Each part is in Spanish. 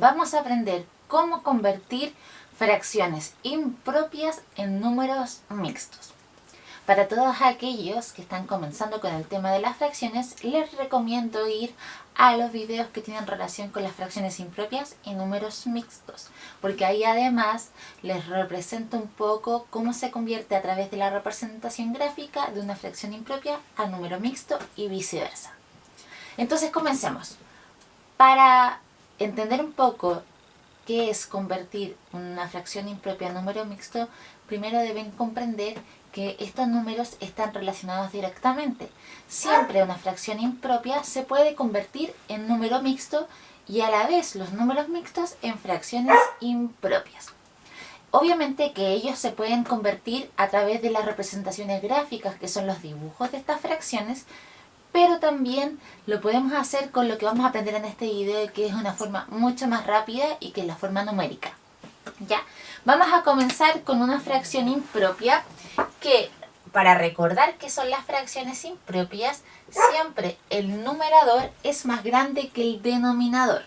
vamos a aprender cómo convertir fracciones impropias en números mixtos. Para todos aquellos que están comenzando con el tema de las fracciones, les recomiendo ir a los videos que tienen relación con las fracciones impropias y números mixtos, porque ahí además les represento un poco cómo se convierte a través de la representación gráfica de una fracción impropia a número mixto y viceversa. Entonces comencemos. Para entender un poco qué es convertir una fracción impropia a número mixto, primero deben comprender que estos números están relacionados directamente. Siempre una fracción impropia se puede convertir en número mixto y a la vez los números mixtos en fracciones impropias. Obviamente que ellos se pueden convertir a través de las representaciones gráficas, que son los dibujos de estas fracciones, pero también lo podemos hacer con lo que vamos a aprender en este video, que es una forma mucho más rápida y que es la forma numérica. ¿Ya? Vamos a comenzar con una fracción impropia que, para recordar qué son las fracciones impropias, siempre el numerador es más grande que el denominador.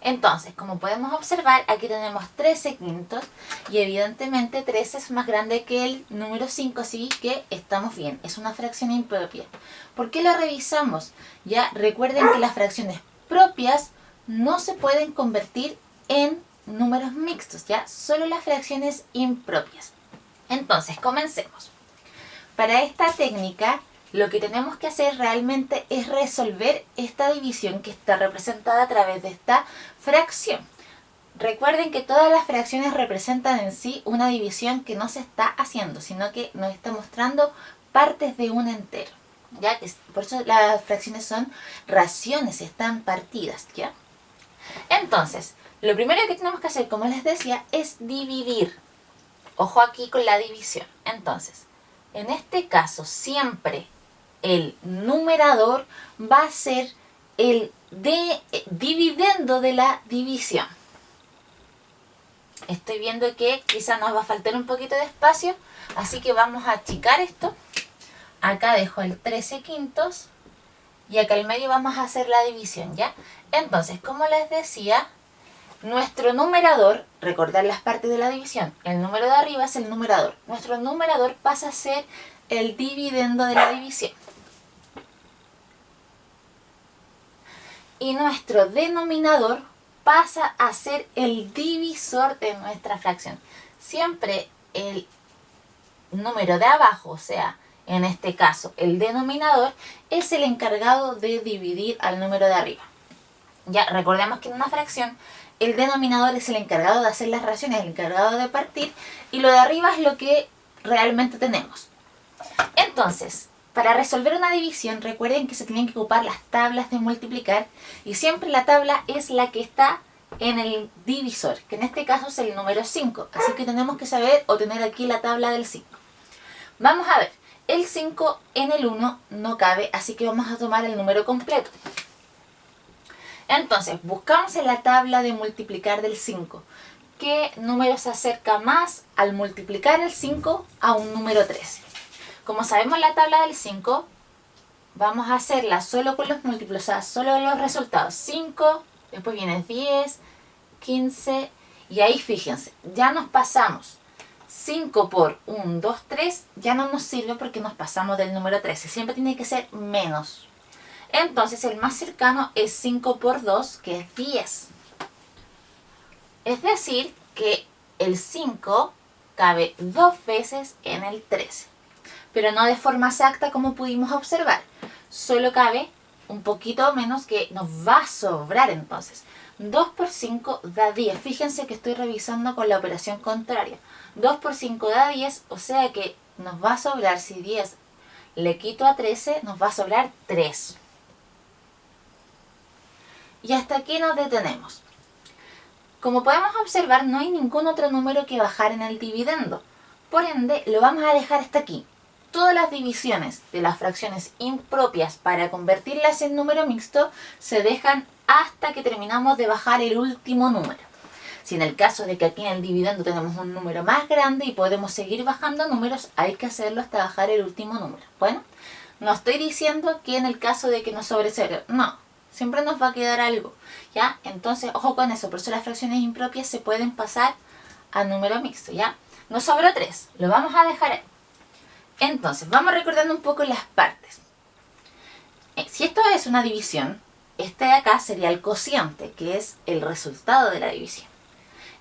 Entonces, como podemos observar, aquí tenemos 13 quintos y evidentemente 13 es más grande que el número 5, así que estamos bien, es una fracción impropia. ¿Por qué la revisamos? Ya recuerden que las fracciones propias no se pueden convertir en números mixtos, ya solo las fracciones impropias. Entonces, comencemos. Para esta técnica, lo que tenemos que hacer realmente es resolver esta división que está representada a través de esta fracción. Recuerden que todas las fracciones representan en sí una división que no se está haciendo, sino que nos está mostrando partes de un entero. ¿Ya? Por eso las fracciones son raciones, están partidas, ¿ya? Entonces, lo primero que tenemos que hacer, como les decía, es dividir. Ojo aquí con la división. Entonces, en este caso, siempre el numerador va a ser el dividendo de la división. Estoy viendo que quizá nos va a faltar un poquito de espacio, así que vamos a achicar esto. Acá dejo el 13 quintos y acá al medio vamos a hacer la división, ¿ya? Entonces, como les decía, nuestro numerador, recordar las partes de la división, el número de arriba es el numerador. Nuestro numerador pasa a ser el dividendo de la división. Y nuestro denominador pasa a ser el divisor de nuestra fracción. Siempre el número de abajo, o sea, en este caso el denominador, es el encargado de dividir al número de arriba. Ya recordemos que en una fracción el denominador es el encargado de hacer las raciones, el encargado de partir, y lo de arriba es lo que realmente tenemos. Entonces, para resolver una división, recuerden que se tienen que ocupar las tablas de multiplicar y siempre la tabla es la que está en el divisor, que en este caso es el número 5. Así que tenemos que saber o tener aquí la tabla del 5. Vamos a ver, el 5 en el 1 no cabe, así que vamos a tomar el número completo. Entonces, buscamos en la tabla de multiplicar del 5. ¿Qué número se acerca más al multiplicar el 5 a un número 13? Como sabemos la tabla del 5, vamos a hacerla solo con los múltiplos, o sea, solo los resultados. 5, después viene 10, 15, y ahí fíjense, ya nos pasamos. 5 por 1, 2, 3, ya no nos sirve porque nos pasamos del número 13. Siempre tiene que ser menos. Entonces el más cercano es 5 por 2, que es 10. Es decir, que el 5 cabe 2 veces en el 13. Pero no de forma exacta como pudimos observar. Solo cabe un poquito menos, que nos va a sobrar entonces. 2 por 5 da 10. Fíjense que estoy revisando con la operación contraria. 2 por 5 da 10, o sea que nos va a sobrar, si 10 le quito a 13, nos va a sobrar 3. Y hasta aquí nos detenemos. Como podemos observar, no hay ningún otro número que bajar en el dividendo. Por ende, lo vamos a dejar hasta aquí. Todas las divisiones de las fracciones impropias para convertirlas en número mixto se dejan hasta que terminamos de bajar el último número. Si en el caso de que aquí en el dividendo tenemos un número más grande y podemos seguir bajando números, hay que hacerlo hasta bajar el último número. Bueno, no estoy diciendo que en el caso de que nos sobre 0, no. Siempre nos va a quedar algo, ¿ya? Entonces, ojo con eso. Por eso las fracciones impropias se pueden pasar a número mixto, ¿ya? Nos sobró 3. Lo vamos a dejar ahí. Entonces, vamos recordando un poco las partes. Si esto es una división, este de acá sería el cociente, que es el resultado de la división.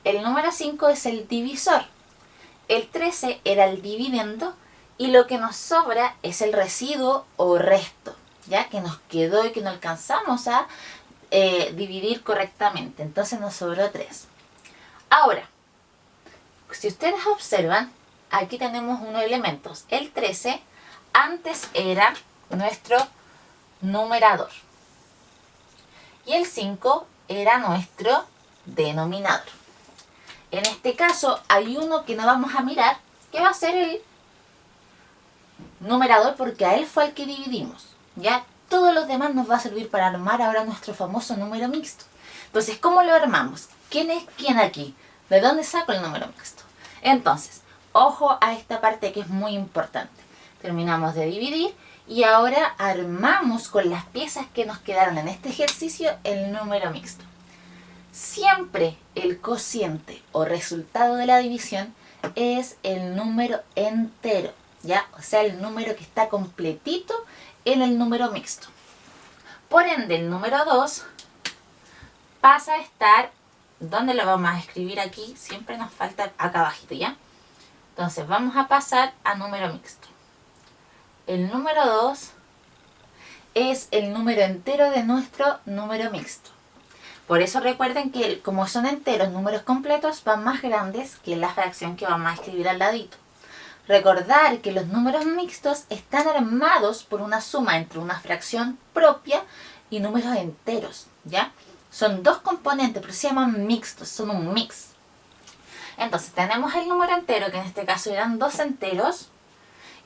El número 5 es el divisor. El 13 era el dividendo. Y lo que nos sobra es el residuo o resto, ya que nos quedó y que no alcanzamos a dividir correctamente. Entonces nos sobró 3. Ahora, si ustedes observan, aquí tenemos unos elementos. El 13 antes era nuestro numerador. Y el 5 era nuestro denominador. En este caso hay uno que no vamos a mirar, que va a ser el numerador, porque a él fue al que dividimos. Ya todos los demás nos va a servir para armar ahora nuestro famoso número mixto. Entonces, ¿cómo lo armamos? ¿Quién es quién aquí? ¿De dónde saco el número mixto? Entonces, ojo a esta parte que es muy importante. Terminamos de dividir y ahora armamos con las piezas que nos quedaron en este ejercicio el número mixto. Siempre el cociente o resultado de la división es el número entero, ¿ya? O sea, el número que está completito en el número mixto. Por ende, el número 2 pasa a estar, ¿dónde lo vamos a escribir aquí? Siempre nos falta acá abajito, ¿ya? Entonces, vamos a pasar a número mixto. El número 2 es el número entero de nuestro número mixto. Por eso recuerden que como son enteros, números completos, van más grandes que la fracción que vamos a escribir al ladito. Recordar que los números mixtos están armados por una suma entre una fracción propia y números enteros, ¿ya? Son dos componentes, pero se llaman mixtos, son un mix. Entonces tenemos el número entero, que en este caso eran 2 enteros,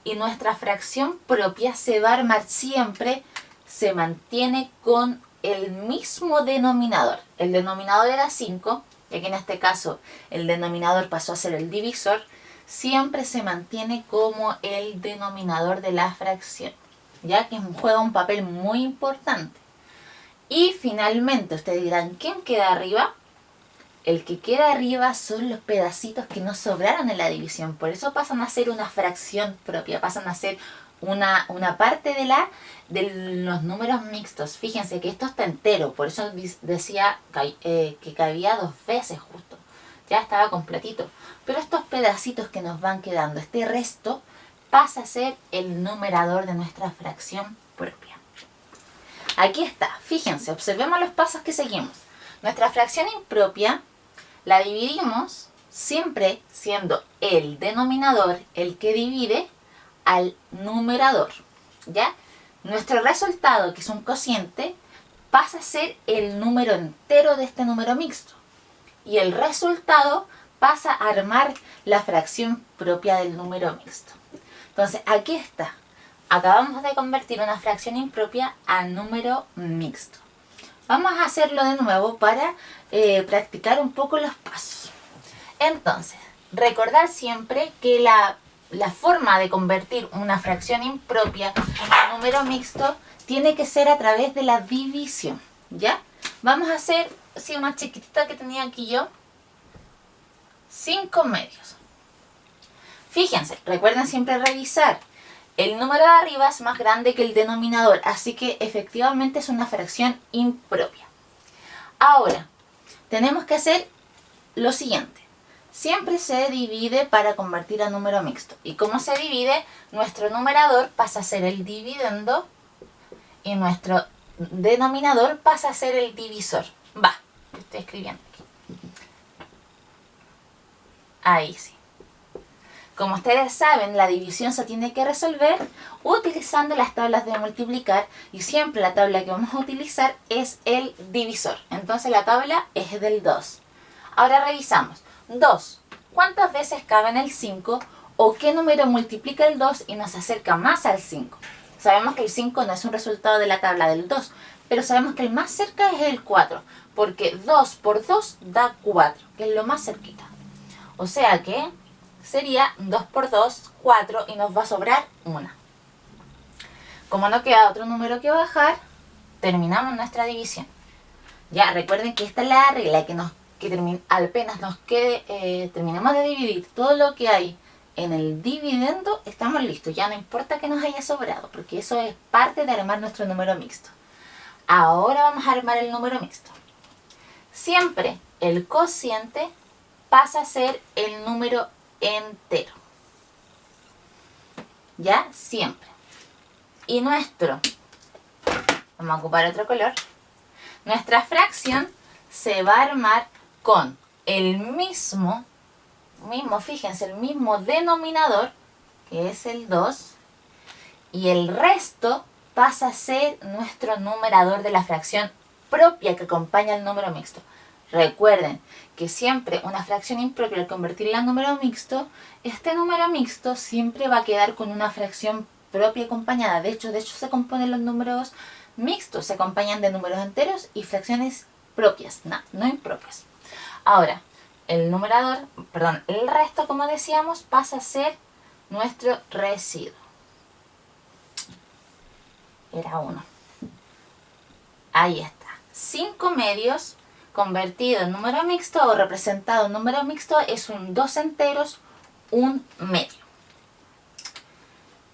y nuestra fracción propia se va a armar siempre, se mantiene con el mismo denominador. El denominador era 5, y aquí en este caso el denominador pasó a ser el divisor. Siempre se mantiene como el denominador de la fracción, ya que juega un papel muy importante. Y finalmente ustedes dirán, ¿quién queda arriba? El que queda arriba son los pedacitos que nos sobraron en la división. Por eso pasan a ser una fracción propia, pasan a ser una parte de los números mixtos. Fíjense que esto está entero, por eso decía que cabía 2 veces justo. Ya estaba completito. Pero estos pedacitos que nos van quedando, este resto, pasa a ser el numerador de nuestra fracción propia. Aquí está. Fíjense, observemos los pasos que seguimos. Nuestra fracción impropia la dividimos siempre siendo el denominador el que divide al numerador, ¿ya? Nuestro resultado, que es un cociente, pasa a ser el número entero de este número mixto. Y el resultado pasa a armar la fracción propia del número mixto. Entonces, aquí está. Acabamos de convertir una fracción impropia a número mixto. Vamos a hacerlo de nuevo para practicar un poco los pasos. Entonces, recordar siempre que la forma de convertir una fracción impropia a número mixto tiene que ser a través de la división, ¿ya? Vamos a hacer, así una chiquitita que tenía aquí yo, 5 medios. Fíjense, recuerden siempre revisar. El número de arriba es más grande que el denominador, así que efectivamente es una fracción impropia. Ahora, tenemos que hacer lo siguiente. Siempre se divide para convertir a número mixto. ¿Y cómo se divide? Nuestro numerador pasa a ser el dividendo y nuestro denominador pasa a ser el divisor. Va, estoy escribiendo aquí. Ahí sí. Como ustedes saben, la división se tiene que resolver utilizando las tablas de multiplicar y siempre la tabla que vamos a utilizar es el divisor. Entonces la tabla es del 2. Ahora revisamos. 2. ¿Cuántas veces cabe en el 5? ¿O qué número multiplica el 2 y nos acerca más al 5? Sabemos que el 5 no es un resultado de la tabla del 2, pero sabemos que el más cerca es el 4, porque 2 por 2 da 4, que es lo más cerquita. O sea que sería 2 por 2, 4, y nos va a sobrar 1. Como no queda otro número que bajar, terminamos nuestra división. Ya, recuerden que esta es la regla, que apenas nos quede, terminemos de dividir todo lo que hay en el dividendo, estamos listos. Ya no importa que nos haya sobrado, porque eso es parte de armar nuestro número mixto. Ahora vamos a armar el número mixto. Siempre el cociente pasa a ser el número entero. ¿Ya? Siempre. Y vamos a ocupar otro color. Nuestra fracción se va a armar con el mismo, fíjense, el mismo denominador, que es el 2, y el resto pasa a ser nuestro numerador de la fracción propia que acompaña al número mixto. Recuerden que siempre una fracción impropia, al convertirla en número mixto, este número mixto siempre va a quedar con una fracción propia acompañada. De hecho se componen los números mixtos, se acompañan de números enteros y fracciones propias, no impropias. Ahora, el resto, como decíamos, pasa a ser nuestro residuo. Era 1. Ahí está. 5 medios convertido en número mixto o representado en número mixto es un 2 enteros, 1 medio.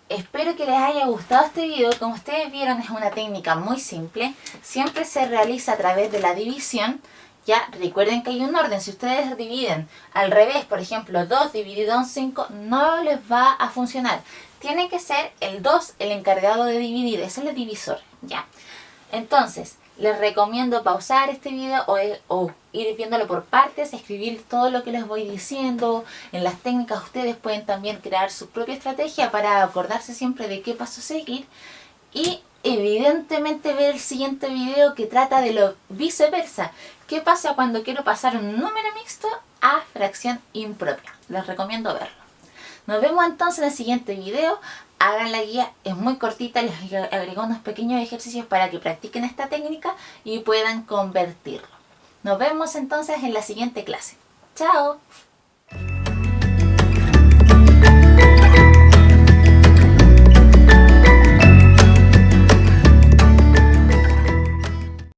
Espero que les haya gustado este video. Como ustedes vieron, es una técnica muy simple. Siempre se realiza a través de la división. Ya, recuerden que hay un orden. Si ustedes dividen al revés, por ejemplo, 2 dividido en 5, no les va a funcionar. Tiene que ser el 2 el encargado de dividir. Ese es el divisor. Ya. Entonces, les recomiendo pausar este video o ir viéndolo por partes, escribir todo lo que les voy diciendo. En las técnicas ustedes pueden también crear su propia estrategia para acordarse siempre de qué paso seguir. Y evidentemente ver el siguiente video que trata de lo viceversa. ¿Qué pasa cuando quiero pasar un número mixto a fracción impropia? Les recomiendo verlo. Nos vemos entonces en el siguiente video. Hagan la guía, es muy cortita, les agrego unos pequeños ejercicios para que practiquen esta técnica y puedan convertirlo. Nos vemos entonces en la siguiente clase. ¡Chao!